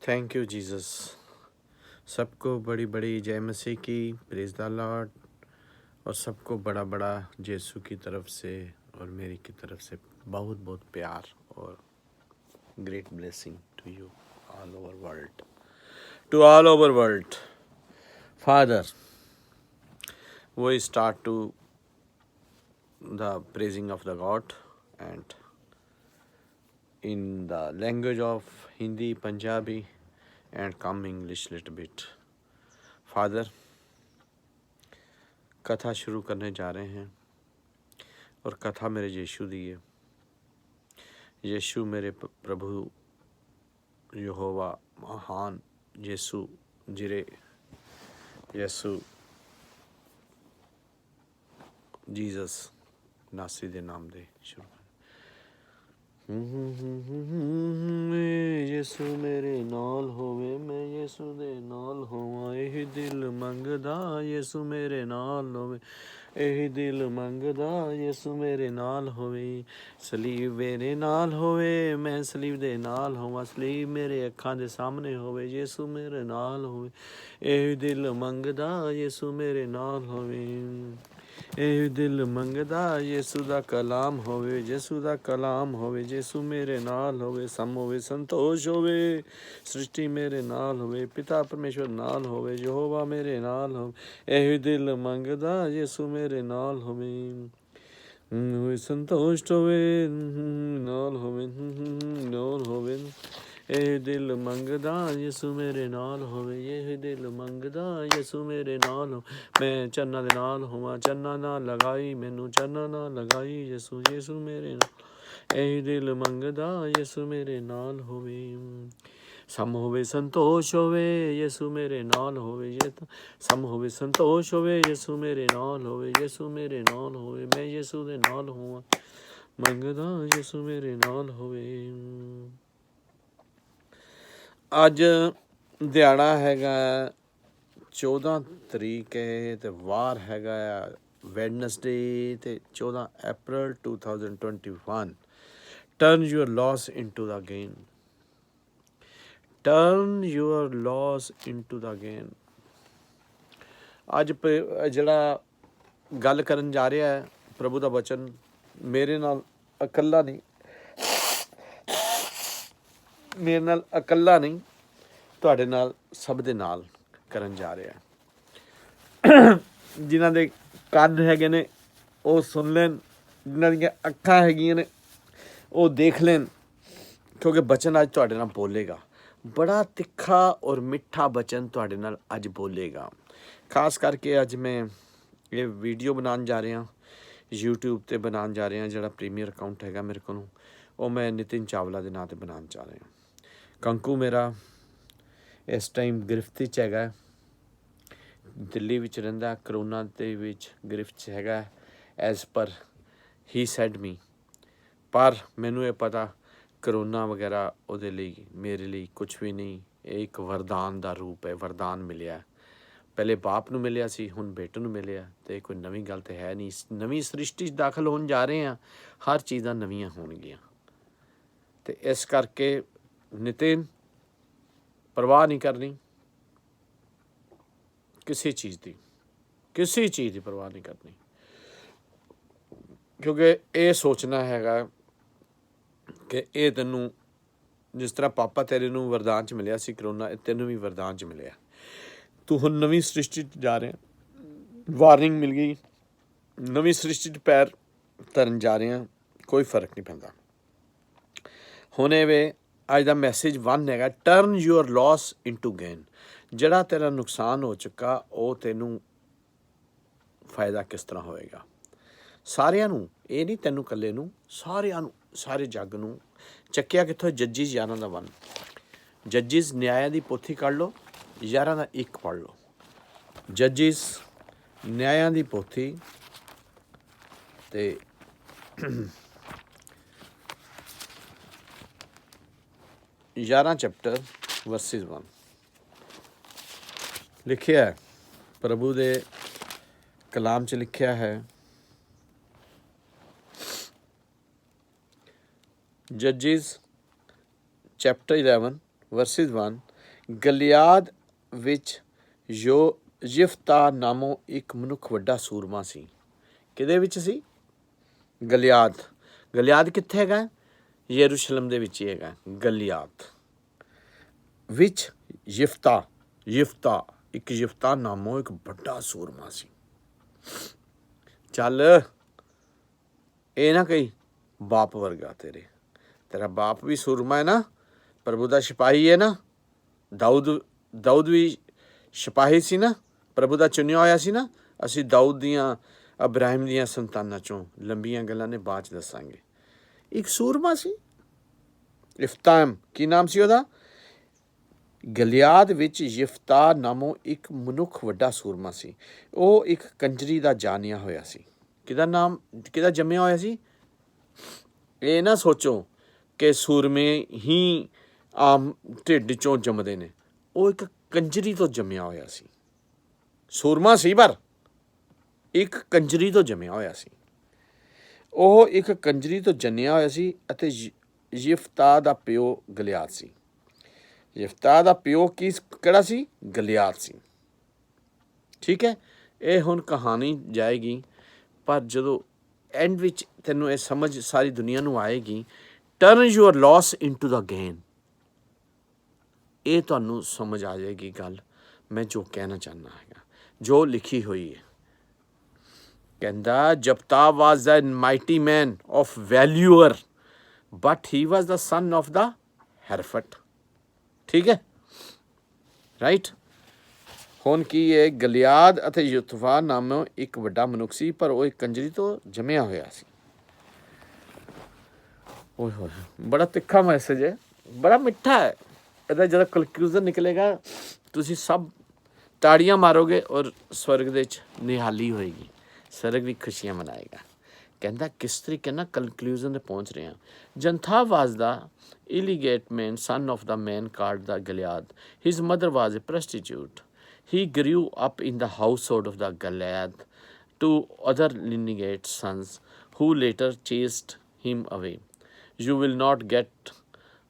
Thank you Jesus. सबको बड़ी बड़ी जय मसीह की, प्रेज द लॉर्ड। और सबको बड़ा बड़ा यीशु की तरफ से और मेरी की तरफ से बहुत बहुत प्यार और great blessing to you all over world, to all over world. Father, we start to the praising of the God, and in the language of Hindi, Punjabi and come English little bit. Father, कथा शुरू करने जा रहे हैं और कथा मेरे यीशु दी है। यीशु मेरे प्रभु यहोवा महान यीशु जिरे यीशु जीसस नासी दे नाम दे शुरू यीशु मेरे नाल होवे, मैं यीशु दे नाल होवां। यही दिल मंगदा यीशु मेरे नाल होवे, यही दिल मंगदा यीशु मेरे नाल होवे। सलीब मेरे नाल होवे, मैं सलीब दे नाल होवां। सलीब मेरे अखां दे सामने होवे, यीशु मेरे नाल होवे। यही दिल मंगदा यीशु मेरे नाल होवे। ਇਹ ਦਿਲ ਮੰਗਦਾ ਯਿਸੂ ਦਾ ਕਲਾਮ ਹੋਵੇ, ਯਿਸੂ ਦਾ ਕਲਾਮ ਹੋਵੇ। ਯਿਸੂ ਮੇਰੇ ਨਾਲ ਹੋਵੇ, ਸਮ ਹੋਵੇ, ਸੰਤੋਸ਼ ਹੋਵੇ। ਸ੍ਰਿਸ਼ਟੀ ਮੇਰੇ ਨਾਲ ਹੋਵੇ, ਪਿਤਾ ਪਰਮੇਸ਼ਵਰ ਨਾਲ ਹੋਵੇ, ਯਹੋਵਾ ਮੇਰੇ ਨਾਲ ਹੋਵੇ। ਇਹ ਦਿਲ ਮੰਗਦਾ ਯਿਸੂ ਮੇਰੇ ਨਾਲ ਹੋਵੇ। ਸੰਤੋਸ਼ ਹੋਵੇ, ਨਾਲ ਹੋਵੇ, ਨਾਲ ਹੋਵੇ। ਇਹ ਦਿਲ ਮੰਗਦਾ ਯਿਸੂ ਮੇਰੇ ਨਾਲ ਹੋਵੇ, ਇਹ ਦਿਲ ਮੰਗਦਾ ਯਿਸੂ ਮੇਰੇ ਨਾਲ ਹੋ। ਮੈਂ ਚਰਨਾਂ ਦੇ ਨਾਲ ਹੋਵਾਂ, ਚਰਨਾਂ ਨਾਲ ਲਗਾਈ ਮੈਨੂੰ, ਚਰਨਾਂ ਨਾਲ ਲਗਾਈ ਯਿਸੂ, ਯਿਸੂ ਮੇਰੇ ਨਾਲ। ਇਹ ਦਿਲ ਮੰਗਦਾ ਯਿਸੂ ਮੇਰੇ ਨਾਲ ਹੋਵੇ। ਸਮ ਹੋਵੇ, ਸੰਤੋਸ਼ ਹੋਵੇ, ਯਿਸੂ ਮੇਰੇ ਨਾਲ ਹੋਵੇ। ਸਮ ਹੋਵੇ, ਸੰਤੋਸ਼ ਹੋਵੇ, ਯਿਸੂ ਮੇਰੇ ਨਾਲ ਹੋਵੇ, ਯਿਸੂ ਮੇਰੇ ਨਾਲ ਹੋਵੇ। ਮੈਂ ਯਿਸੂ ਦੇ ਨਾਲ ਹੋਵਾਂ, ਮੰਗਦਾ ਯਿਸੂ ਮੇਰੇ ਨਾਲ ਹੋਵੇ। ਅੱਜ ਦਿਹਾੜਾ ਹੈਗਾ 14 ਤਰੀਕ ਹੈ ਅਤੇ ਵਾਰ ਹੈਗਾ ਆ ਵੈਡਨਸਡੇ ਅਤੇ 14 April 2021। Turn your loss into the gain, turn your loss into the gain. ਅੱਜ ਜਿਹੜਾ ਗੱਲ ਕਰਨ ਜਾ ਰਿਹਾ ਹੈ ਪ੍ਰਭੂ ਦਾ ਵਚਨ, ਮੇਰੇ ਨਾਲ ਇਕੱਲਾ ਨਹੀਂ, ਮੇਰੇ ਨਾਲ ਇਕੱਲਾ ਨਹੀਂ, ਤੁਹਾਡੇ ਨਾਲ ਸਭ ਦੇ ਨਾਲ ਕਰਨ ਜਾ ਰਿਹਾ। ਜਿਨ੍ਹਾਂ ਦੇ ਕੰਨ ਹੈਗੇ ਨੇ ਉਹ ਸੁਣ ਲੈਣ, ਜਿਨ੍ਹਾਂ ਦੀਆਂ ਅੱਖਾਂ ਹੈਗੀਆਂ ਨੇ ਉਹ ਦੇਖ ਲੈਣ, ਕਿਉਂਕਿ ਬਚਨ ਅੱਜ ਤੁਹਾਡੇ ਨਾਲ ਬੋਲੇਗਾ। ਬੜਾ ਤਿੱਖਾ ਔਰ ਮਿੱਠਾ ਬਚਨ ਤੁਹਾਡੇ ਨਾਲ ਅੱਜ ਬੋਲੇਗਾ। ਖਾਸ ਕਰਕੇ ਅੱਜ ਮੈਂ ਇਹ ਵੀਡੀਓ ਬਣਾਉਣ ਜਾ ਰਿਹਾ, YouTube 'ਤੇ ਬਣਾਉਣ ਜਾ ਰਿਹਾ। ਜਿਹੜਾ ਪ੍ਰੀਮੀਅਰ ਅਕਾਊਂਟ ਹੈਗਾ ਮੇਰੇ ਕੋਲੋਂ, ਉਹ ਮੈਂ ਨਿਤਿਨ ਚਾਵਲਾ ਦੇ ਨਾਂ 'ਤੇ ਬਣਾਉਣ ਜਾ ਰਿਹਾ। ਕੰਕੂ ਮੇਰਾ ਇਸ ਟਾਈਮ ਗ੍ਰਿਫਤ 'ਚ ਹੈਗਾ, ਦਿੱਲੀ ਵਿੱਚ ਰਹਿੰਦਾ, ਕਰੋਨਾ ਦੇ ਵਿੱਚ ਗ੍ਰਿਫਤ 'ਚ ਹੈਗਾ ਐਜ਼ ਪਰ ਹੀ ਸੈਡ ਮੀ। ਪਰ ਮੈਨੂੰ ਇਹ ਪਤਾ ਕਰੋਨਾ ਵਗੈਰਾ ਉਹਦੇ ਲਈ, ਮੇਰੇ ਲਈ ਕੁਛ ਵੀ ਨਹੀਂ। ਇਹ ਇੱਕ ਵਰਦਾਨ ਦਾ ਰੂਪ ਹੈ, ਵਰਦਾਨ ਮਿਲਿਆ। ਪਹਿਲੇ ਬਾਪ ਨੂੰ ਮਿਲਿਆ ਸੀ, ਹੁਣ ਬੇਟੇ ਨੂੰ ਮਿਲਿਆ, ਅਤੇ ਕੋਈ ਨਵੀਂ ਗੱਲ ਤਾਂ ਹੈ ਨਹੀਂ। ਨਵੀਂ ਸ੍ਰਿਸ਼ਟੀ 'ਚ ਦਾਖਲ ਹੋਣ ਜਾ ਰਹੇ ਹਾਂ, ਹਰ ਚੀਜ਼ਾਂ ਨਵੀਆਂ ਹੋਣਗੀਆਂ। ਅਤੇ ਇਸ ਕਰਕੇ ਨਿਤਿਨ, ਪਰਵਾਹ ਨਹੀਂ ਕਰਨੀ ਕਿਸੇ ਚੀਜ਼ ਦੀ, ਕਿਸੇ ਚੀਜ਼ ਦੀ ਪਰਵਾਹ ਨਹੀਂ ਕਰਨੀ। ਕਿਉਂਕਿ ਇਹ ਸੋਚਣਾ ਹੈਗਾ ਕਿ ਇਹ ਤੈਨੂੰ ਜਿਸ ਤਰ੍ਹਾਂ ਪਾਪਾ ਤੇਰੇ ਨੂੰ ਵਰਦਾਨ 'ਚ ਮਿਲਿਆ ਸੀ ਕਰੋਨਾ, ਇਹ ਤੈਨੂੰ ਵੀ ਵਰਦਾਨ 'ਚ ਮਿਲਿਆ। ਤੂੰ ਹੁਣ ਨਵੀਂ ਸ੍ਰਿਸ਼ਟੀ 'ਚ ਜਾ ਰਿਹਾ, ਵਾਰਨਿੰਗ ਮਿਲ ਗਈ, ਨਵੀਂ ਸ੍ਰਿਸ਼ਟੀ 'ਚ ਪੈਰ ਧਰਨ ਜਾ ਰਿਹਾ, ਕੋਈ ਫਰਕ ਨਹੀਂ ਪੈਂਦਾ। ਹੁਣ ਇਹ ਵੇ ਅੱਜ ਦਾ ਮੈਸੇਜ 1 ਹੈਗਾ, turn your loss into gain. ਜਿਹੜਾ ਤੇਰਾ ਨੁਕਸਾਨ ਹੋ ਚੁੱਕਾ ਉਹ ਤੈਨੂੰ ਫਾਇਦਾ ਕਿਸ ਤਰ੍ਹਾਂ ਹੋਏਗਾ। ਸਾਰਿਆਂ ਨੂੰ, ਇਹ ਨਹੀਂ ਤੈਨੂੰ ਇਕੱਲੇ ਨੂੰ, ਸਾਰਿਆਂ ਨੂੰ, ਸਾਰੇ ਜੱਗ ਨੂੰ। ਚੱਕਿਆ ਕਿੱਥੋਂ? ਜੱਜਿਸ 11 ਦਾ 1। ਜੱਜਿਸ ਨਿਆਇਆਂ ਦੀ ਪੋਥੀ ਕੱਢ ਲਓ, 11 ਦਾ 1 ਪੜ੍ਹ ਲਓ। ਜੱਜਿਸ ਨਿਆਇਆਂ ਦੀ ਪੋਥੀ ਅਤੇ 11 ਚੈਪਟਰ ਵਰਸਿਸ 1 ਲਿਖਿਆ ਹੈ, ਪ੍ਰਭੂ ਦੇ ਕਲਾਮ 'ਚ ਲਿਖਿਆ ਹੈ। ਜੱਜਿਸ ਚੈਪਟਰ 11 ਵਰਸਿਸ 1, ਗਲਿਆਦ ਵਿੱਚ ਯਿਫਤਾ ਨਾਮੋਂ ਇੱਕ ਮਨੁੱਖ ਵੱਡਾ ਸੂਰਮਾ ਸੀ। ਕਿਹਦੇ ਵਿੱਚ ਸੀ? ਗਲਿਆਦ। ਗਲਿਆਦ ਕਿੱਥੇ ਹੈਗਾ? ਯਰੂਸ਼ਲਮ ਦੇ ਵਿੱਚ ਹੀ ਹੈਗਾ ਗਲਿਆਦ ਵਿੱਚ। ਯਿਫਤਾ ਇੱਕ ਯਿਫਤਾ ਨਾਮੋਂ ਇੱਕ ਵੱਡਾ ਸੂਰਮਾ ਸੀ। ਚੱਲ ਇਹ ਨਾ ਕਹੀ ਬਾਪ ਵਰਗਾ ਤੇਰਾ ਬਾਪ ਵੀ ਸੂਰਮਾ ਹੈ ਨਾ, ਪ੍ਰਭੂ ਦਾ ਸਿਪਾਹੀ ਹੈ ਨਾ। ਦਾਊਦ ਵੀ ਸਿਪਾਹੀ ਸੀ ਨਾ, ਪ੍ਰਭੂ ਦਾ ਚੁਣਿਆ ਹੋਇਆ ਸੀ ਨਾ। ਅਸੀਂ ਦਾਊਦ ਦੀਆਂ, ਅਬਰਾਹਿਮ ਦੀਆਂ ਸੰਤਾਨਾਂ ਚੋਂ। ਲੰਬੀਆਂ ਗੱਲਾਂ ਨੇ ਬਾਅਦ 'ਚ ਦੱਸਾਂਗੇ। ਇੱਕ ਸੂਰਮਾ ਸੀ ਇਫਤਾਮ। ਕੀ ਨਾਮ ਸੀ ਉਹਦਾ? ਗਲਿਆਦ ਵਿੱਚ ਯਿਫਤਾ ਨਾਮੋਂ ਇੱਕ ਮਨੁੱਖ ਵੱਡਾ ਸੂਰਮਾ ਸੀ। ਉਹ ਇੱਕ ਕੰਜਰੀ ਦਾ ਜਾਣਿਆ ਹੋਇਆ ਸੀ। ਕਿਹਦਾ ਜੰਮਿਆ ਹੋਇਆ ਸੀ? ਇਹ ਨਾ ਸੋਚੋ ਕਿ ਸੂਰਮੇ ਹੀ ਆਮ ਢਿੱਡ 'ਚੋਂ ਜੰਮਦੇ ਨੇ। ਉਹ ਇੱਕ ਕੰਜਰੀ ਤੋਂ ਜੰਮਿਆ ਹੋਇਆ ਸੀ। ਸੂਰਮਾ ਸੀ ਪਰ ਇੱਕ ਕੰਜਰੀ ਤੋਂ ਜੰਮਿਆ ਹੋਇਆ ਸੀ। ਉਹ ਇੱਕ ਕੰਜਰੀ ਤੋਂ ਜੰਮਿਆ ਹੋਇਆ ਸੀ ਅਤੇ ਯਿਫਤਾ ਦਾ ਪਿਓ ਗਲਿਆਦ ਸੀ। ਯਿਫਤਾ ਦਾ ਪਿਓ ਕਿਹੜਾ ਸੀ? ਗਲਿਆਦ ਸੀ। ਠੀਕ ਹੈ। ਇਹ ਹੁਣ ਕਹਾਣੀ ਜਾਏਗੀ, ਪਰ ਜਦੋਂ ਐਂਡ ਵਿੱਚ ਤੈਨੂੰ ਇਹ ਸਮਝ ਸਾਰੀ ਦੁਨੀਆ ਨੂੰ ਆਏਗੀ, turn your loss into the gain. ਇਹ ਤੁਹਾਨੂੰ ਸਮਝ ਆ ਜਾਏਗੀ ਗੱਲ ਮੈਂ ਜੋ ਕਹਿਣਾ ਚਾਹੁੰਦਾ ਹੈਗਾ, ਜੋ ਲਿਖੀ ਹੋਈ ਹੈ। ਕਹਿੰਦਾ Jephthah was a mighty man of valour but he was the son of the harlot. ਠੀਕ ਹੈ, ਰਾਈਟ। ਹੁਣ ਕੀ ਹੈ? ਗਲਿਆਦ ਅਤੇ ਯੁਤਫਾ ਨਾਮੋਂ ਇੱਕ ਵੱਡਾ ਮਨੁੱਖ ਸੀ, ਪਰ ਉਹ ਇੱਕ ਕੰਜਰੀ ਤੋਂ ਜੰਮਿਆ ਹੋਇਆ ਸੀ। ਓਏ ਹੋਏ, ਬੜਾ ਤਿੱਖਾ ਮੈਸੇਜ ਹੈ, ਬੜਾ ਮਿੱਠਾ ਹੈ। ਇਹਦਾ ਜਦੋਂ ਕਨਕਲੂਜ਼ਨ ਨਿਕਲੇਗਾ ਤੁਸੀਂ ਸਭ ਤਾੜੀਆਂ ਮਾਰੋਗੇ ਔਰ ਸਵਰਗ ਦੇ ਵਿੱਚ ਨਿਹਾਲੀ ਹੋਏਗੀ, ਸਵਰਗ ਵੀ ਖੁਸ਼ੀਆਂ ਮਨਾਏਗਾ। ਕਹਿੰਦਾ ਕਿਸ ਤਰੀਕੇ ਨਾਲ ਕਨਕਲੂਜ਼ਨ 'ਤੇ ਪਹੁੰਚ ਰਹੇ ਹਾਂ। ਜੰਥਾ ਵਾਜ਼ ਦਾ ਇਲੀਗੇਟ man son of the man called the Gilead. His mother was a prostitute. He grew up in the household of the Goliath, two other lineage sons who later chased him away. You will not get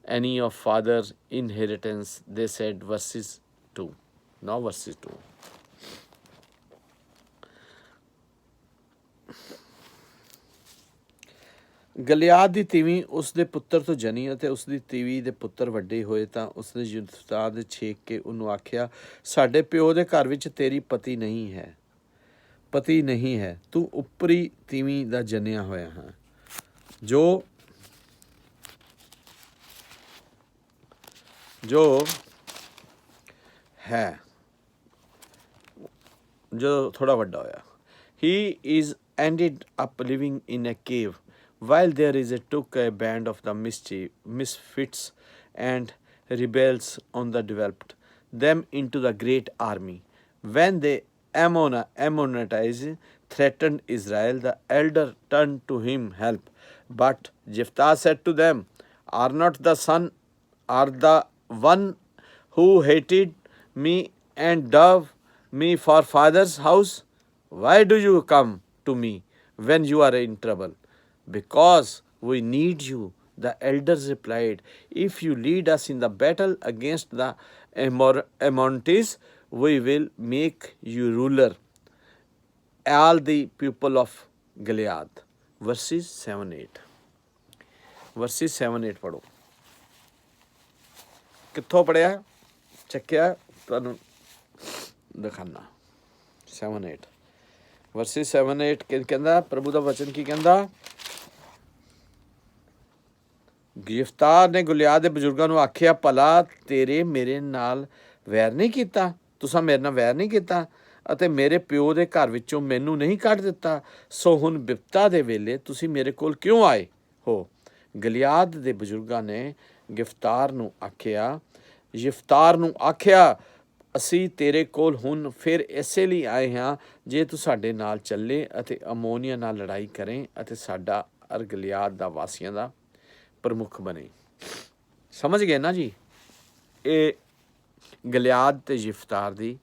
any of father's inheritance, they said, verses 2. Now verses 2. ਗਲਿਆਦ ਦੀ ਤੀਵੀਂ ਉਸ ਦੇ ਪੁੱਤਰ ਤੋਂ ਜਨੀ ਅਤੇ ਉਸ ਦੀ ਤੀਵੀਂ ਦੇ ਪੁੱਤਰ ਵੱਡੇ ਹੋਏ ਤਾਂ ਉਸਨੇ ਯਿਫਤਾ ਦੇ ਛੇਕ ਕੇ ਉਹਨੂੰ ਆਖਿਆ, ਸਾਡੇ ਪਿਓ ਦੇ ਘਰ ਵਿੱਚ ਤੇਰੀ ਪਤੀ ਨਹੀਂ ਹੈ, ਤੂੰ ਉੱਪਰੀ ਤੀਵੀਂ ਦਾ ਜਨਿਆ ਹੋਇਆ ਹੈ। ਜੋ ਥੋੜਾ ਵੱਡਾ ਹੋਇਆ। He is ended up living in a cave, while there took a band of the misfits and rebels on the developed them into the great army. When the Ammonites threatened Israel, the elder turned to him help. But Jephthah said to them, are the one who hated me and drove me for father's house? Why do you come to me when you are in trouble? Because we need you, the elders replied. If you lead us in the battle against the Ammonites, we will make you ruler, all the people of Gilead. Verses 7-8. Verses 7-8 ਪੜ੍ਹੋ। ਕਿੱਥੋਂ ਪੜ੍ਹਿਆ? ਚੱਕਿਆ ਤੁਹਾਨੂੰ ਦਿਖਾਨਾ। 7-8 verses 7-8 ਕਹਿੰਦਾ, ਪ੍ਰਭੂ ਦਾ ਵਚਨ ਕੀ ਕਹਿੰਦਾ? ਗਿਫਤਾਰ ਨੇ ਗਲਿਆਦ ਦੇ ਬਜ਼ੁਰਗਾਂ ਨੂੰ ਆਖਿਆ, ਭਲਾ ਤੇਰੇ ਮੇਰੇ ਨਾਲ ਵੈਰ ਨਹੀਂ ਕੀਤਾ? ਤੁਸਾਂ ਮੇਰੇ ਨਾਲ ਵੈਰ ਨਹੀਂ ਕੀਤਾ ਅਤੇ ਮੇਰੇ ਪਿਓ ਦੇ ਘਰ ਵਿੱਚੋਂ ਮੈਨੂੰ ਨਹੀਂ ਕੱਢ ਦਿੱਤਾ? ਸੋ ਹੁਣ ਬਿਪਤਾ ਦੇ ਵੇਲੇ ਤੁਸੀਂ ਮੇਰੇ ਕੋਲ ਕਿਉਂ ਆਏ ਹੋ? ਗਲਿਆਦ ਦੇ ਬਜ਼ੁਰਗਾਂ ਨੇ ਯਿਫਤਾਰ ਨੂੰ ਆਖਿਆ, ਅਸੀਂ ਤੇਰੇ ਕੋਲ ਹੁਣ ਫਿਰ ਇਸੇ ਲਈ ਆਏ ਹਾਂ ਜੇ ਤੂੰ ਸਾਡੇ ਨਾਲ ਚੱਲੇ ਅਤੇ ਅਮੋਨੀਆ ਨਾਲ ਲੜਾਈ ਕਰੇ ਅਤੇ ਸਾਡਾ ਅਰ ਗਲਿਆਦ ਦਾ ਵਾਸੀਆਂ ਦਾ ਪ੍ਰਮੁੱਖ ਬਣੇ। ਸਮਝ ਗਏ ਨਾ ਜੀ? ਇਹ ਗਲਿਆਦ ਤੇ ਯਿਫਤਾਰ ਦੀ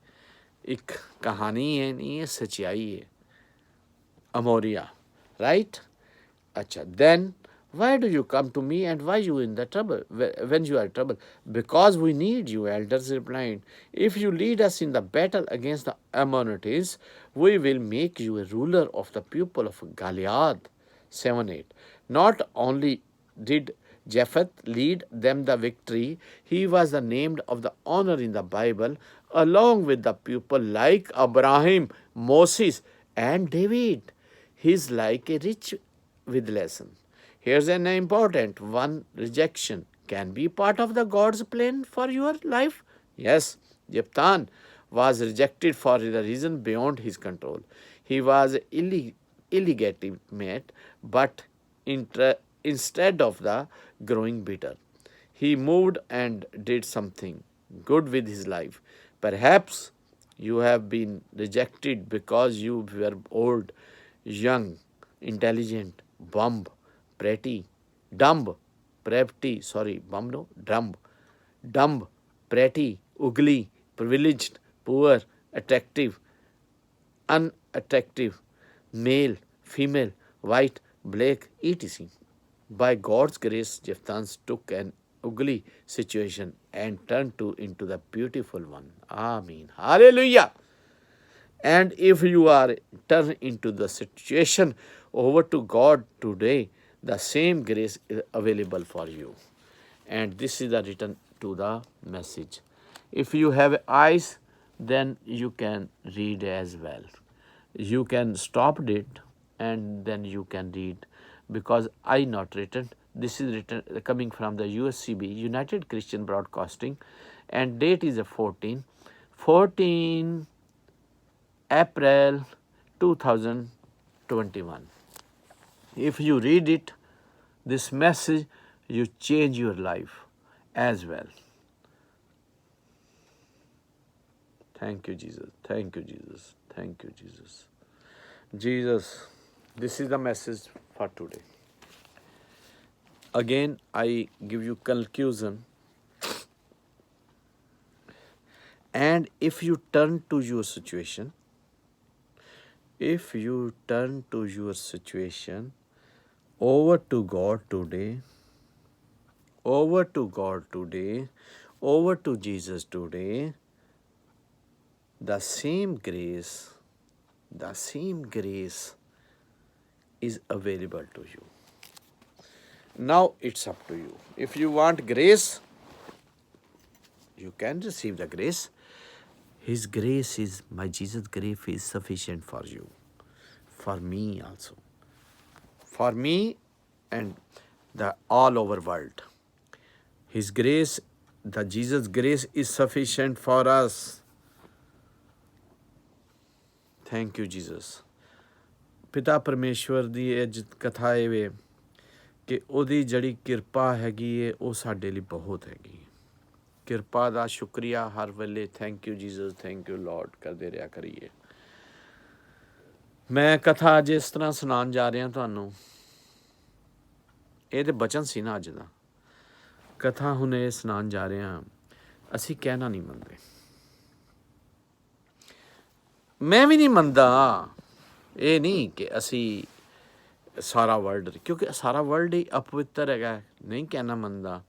ਇੱਕ ਕਹਾਣੀ ਹੈ, ਨਹੀਂ ਇਹ ਸੱਚਾਈ ਹੈ। ਅਮੋਰੀਆ, ਰਾਈਟ? ਅੱਛਾ, then Why do you come to me, and why you in the trouble when you are in trouble? Because we need you, elders replied. If you lead us in the battle against the Ammonites, we will make you a ruler of the people of Gilead. 7:8. Not only did Jephthah lead them the victory, he was the named of the honor in the Bible, along with the people like Abraham, Moses, and David. He is like a rich with lesson. Here's an important one: rejection can be part of the God's plan for your life. Yes, Jephthah was rejected for a reason beyond his control. He was illegitimate, but instead of the growing bitter, he moved and did something good with his life. Perhaps you have been rejected because you were old, young, intelligent, pretty, dumb, dumb, pretty, ugly, privileged, poor, attractive, unattractive, male, female, white, black, etc. By God's grace, Jephthah took an ugly situation and turned it into the beautiful one. Amen. Hallelujah. And if you are turned into the situation over to God today, the same grace is available for you. And this is the return to the message. If you have eyes, then you can read as well. You can stop it and then you can read, because I not written. This is written coming from the USCB, United Christian Broadcasting, and date is a 14 April 2021. If you read it, this message, you change your life as well. Thank you, Jesus. Thank you, Jesus. Thank you, Jesus. Jesus, this is the message for today. Again, I give you conclusion. And if you turn to your situation, over to God today, over to Jesus today, the same grace is available to you. Now it's up to you. If you want grace, you can receive the grace. His grace is, my Jesus' grace is sufficient for you, for me also, for me and the all over world. His grace, the Jesus' grace is sufficient for us. Thank you, Jesus. ਪਿਤਾ ਪਰਮੇਸ਼ਵਰ ਦੀ ਇਹ ਕਥਾ ਇਹ ਵੇ ਕਿ ਉਹਦੀ ਜਿਹੜੀ ਕਿਰਪਾ ਹੈਗੀ ਏ ਉਹ ਸਾਡੇ ਲਈ ਬਹੁਤ ਹੈਗੀ। ਕਿਰਪਾ ਦਾ ਸ਼ੁਕਰੀਆ ਹਰ ਵੇਲੇ, thank you Jesus, thank you Lord ਕਰਦੇ ਰਿਹਾ ਕਰੀਏ। ਮੈਂ ਕਥਾ ਅੱਜ ਇਸ ਤਰ੍ਹਾਂ ਸੁਣਾਉਣ ਜਾ ਰਿਹਾ ਤੁਹਾਨੂੰ। ਇਹ ਤੇ ਬਚਨ ਸੀ ਨਾ ਅੱਜ ਦਾ। ਕਥਾ ਹੁਣ ਇਹ ਸੁਣਾਉਣ ਜਾ ਰਿਹਾ। ਅਸੀਂ ਕਹਿਣਾ ਨਹੀਂ ਮੰਨਦੇ, ਮੈਂ ਵੀ ਨਹੀਂ ਮੰਨਦਾ। ਇਹ ਨਹੀਂ ਕਿ ਅਸੀਂ ਸਾਰਾ ਵਰਲਡ, ਕਿਉਂਕਿ ਸਾਰਾ ਵਰਲਡ ਹੀ ਅਪਵਿੱਤਰ ਹੈਗਾ, ਨਹੀਂ ਕਹਿਣਾ ਮੰਨਦਾ।